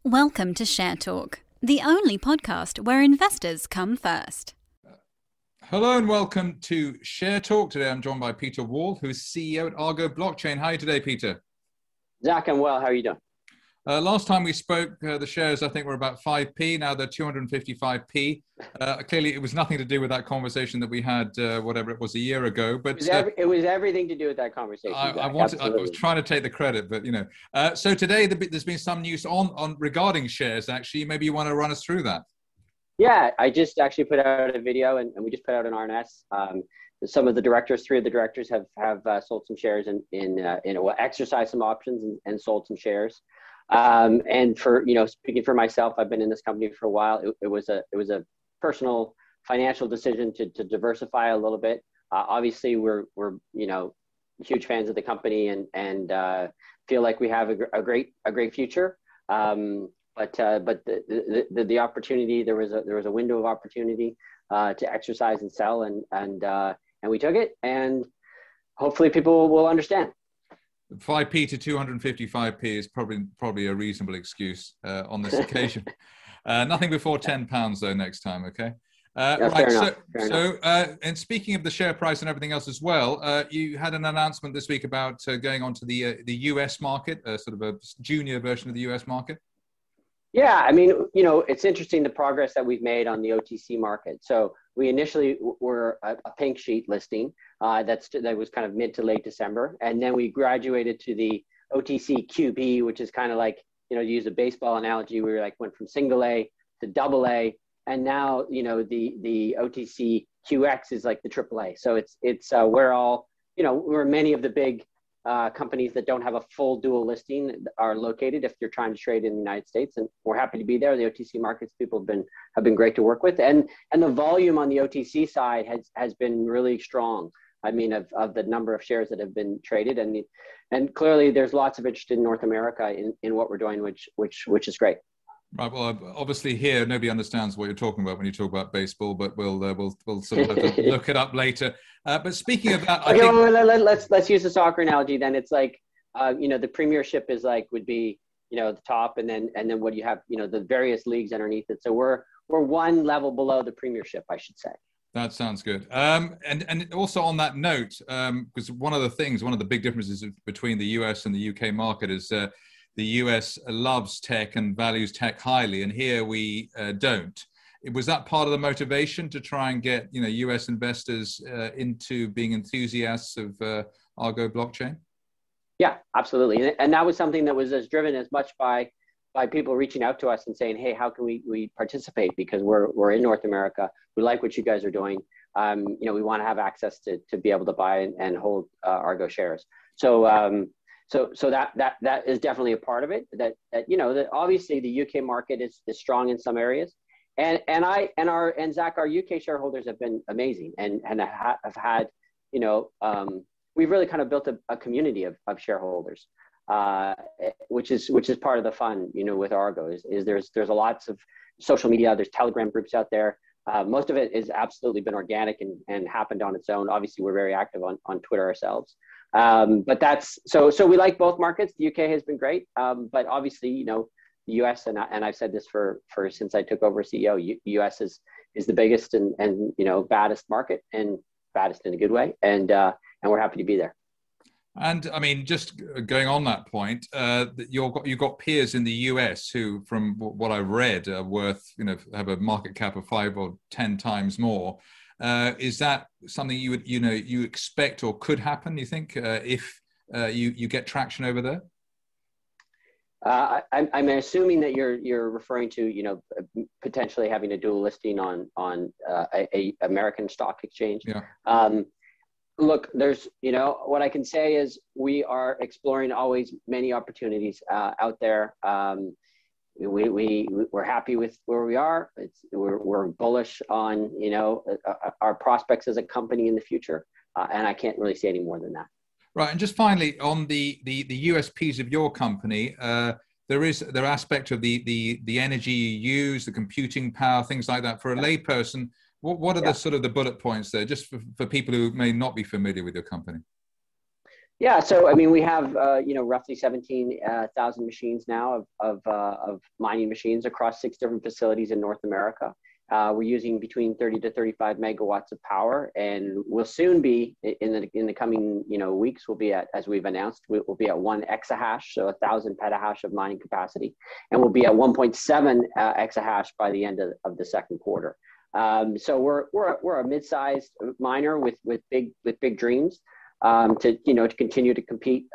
Welcome to Share Talk, the only podcast where investors come first. Hello and welcome to Share Talk. Today I'm joined by Peter Wall, who is CEO at Argo Blockchain. How are you today, Peter? Zach, I'm well. How are you doing? Last time we spoke, the shares I think were about 5p. Now they're 255p. Clearly, it was nothing to do with that conversation that we had, whatever it was, a year ago. But it was everything to do with that conversation. I was trying to take the credit, but you know. So today there's been some news on regarding shares. Actually, maybe you want to run us through that. Yeah, I just actually put out a video, and we just put out an RNS. Some of the directors, three of the directors, have sold some shares exercised some options and sold some shares. And for, speaking for myself, I've been in this company for a while. It was a personal financial decision to diversify a little bit. Obviously we're huge fans of the company and feel like we have a great future. But the opportunity, there was a window of opportunity to exercise and sell, and we took it, and hopefully people will understand. 5p to 255p is probably a reasonable excuse on this occasion. Nothing before £10 though next time, okay? Right. And speaking of the share price and everything else as well, you had an announcement this week about going on to the US market, sort of a junior version of the US market. Yeah, I mean, it's interesting the progress that we've made on the OTC market. So we initially were a pink sheet listing that was kind of mid to late December, and then we graduated to the OTCQB, which is kind of like, to use a baseball analogy, we went from single A to double A, and now the OTCQX is like the triple A. So it's we're all we're many of the big companies that don't have a full dual listing are located if you're trying to trade in the United States, and we're happy to be there. The OTC markets people have been great to work with, and the volume on the OTC side has been really strong. I mean, of the number of shares that have been traded, and clearly there's lots of interest in North America in what we're doing, which is great. Right. Well, obviously here nobody understands what you're talking about when you talk about baseball, but we'll sort of have to look it up later. But speaking of that, let's use the soccer analogy then. It's like the premiership is would be the top, and then what you have the various leagues underneath it. So we're one level below the premiership, I should say. That sounds good. And also on that note, because one of the big differences between the US and the UK market is the US loves tech and values tech highly, and here we don't. Was that part of the motivation to try and get US investors into being enthusiasts of Argo blockchain? Yeah, absolutely, and that was something that was as driven as much by people reaching out to us and saying, hey, how can we participate, because we're in North America, we like what you guys are doing, we want to have access to be able to buy and hold Argo shares. So that is definitely a part of it. That obviously the UK market is strong in some areas, and Zach, our UK shareholders have been amazing and have had we've really kind of built a community of shareholders, which is part of the fun with Argo is there's a lots of social media, there's Telegram groups out there. Most of it has absolutely been organic and happened on its own. Obviously, we're very active on Twitter ourselves. But that's so we like both markets. The UK has been great, but obviously, the US and I've said this for since I took over CEO. US is the biggest and baddest market, and baddest in a good way, and we're happy to be there. And I mean, just going on that point, you've got peers in the US who, from what I've read, are worth have a market cap of 5 or 10 times more. Is that something you would you expect or could happen, you think, if you get traction over there? I'm assuming that you're referring to potentially having a dual listing on a American stock exchange. Yeah. Look, there's what I can say is we are exploring always many opportunities out there. We're happy with where we are. We're bullish on our prospects as a company in the future, and I can't really say any more than that. Right, and just finally on the USPs of your company, there are aspects of the energy you use, the computing power, things like that. For a layperson, what are the sort of the bullet points there, just for people who may not be familiar with your company? Yeah, so I mean, we have roughly 17,000 machines now of mining machines across 6 different facilities in North America. We're using between 30 to 35 megawatts of power, and we'll soon be in the coming weeks. We'll be at, as we've announced, we'll be at 1 exahash, so 1,000 petahash of mining capacity, and we'll be at 1.7 exahash by the end of the second quarter. So we're a mid-sized miner with big dreams. To continue to compete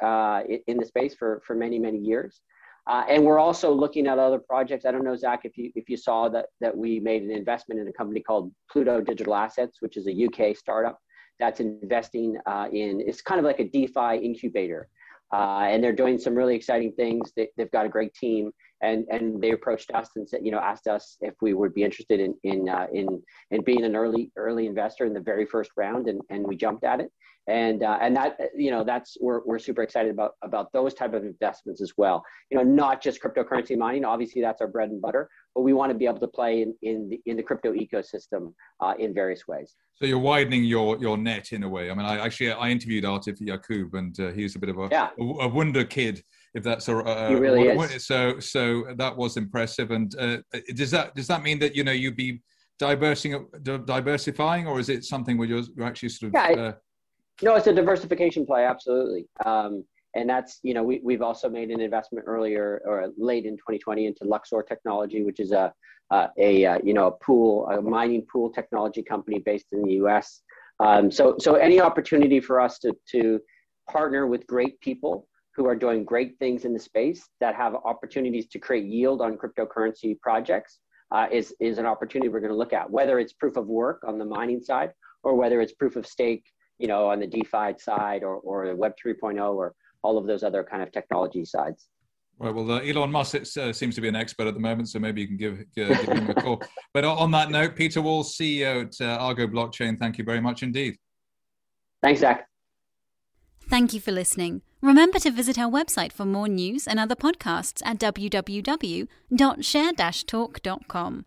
in the space for many years, and we're also looking at other projects. I don't know, Zach, if you saw that we made an investment in a company called Pluto Digital Assets, which is a UK startup that's investing in. It's kind of like a DeFi incubator, and they're doing some really exciting things. They've got a great team, and they approached us and said, asked us if we would be interested in being an early investor in the very first round, and we jumped at it. And that, that's, we're super excited about those type of investments as well. Not just cryptocurrency mining. Obviously, that's our bread and butter, but we want to be able to play in the crypto ecosystem in various ways. So you're widening your net in a way. I mean, I interviewed Atif Yaqub, and he's a bit of a wonder kid, if that's a. He really is. So that was impressive. And does that mean that you'd be diversifying, or is it something where you're actually sort of? No, it's a diversification play, absolutely. And that's, we've also made an investment earlier or late in 2020 into Luxor Technology, which is a mining pool technology company based in the US. So any opportunity for us to partner with great people who are doing great things in the space that have opportunities to create yield on cryptocurrency projects is an opportunity we're going to look at, whether it's proof of work on the mining side or whether it's proof of stake, on the DeFi side or Web 3.0 or all of those other kind of technology sides. Right. Well, Elon Musk seems to be an expert at the moment, so maybe you can give him a call. But on that note, Peter Wall, CEO at Argo Blockchain, thank you very much indeed. Thanks, Zach. Thank you for listening. Remember to visit our website for more news and other podcasts at www.share-talk.com.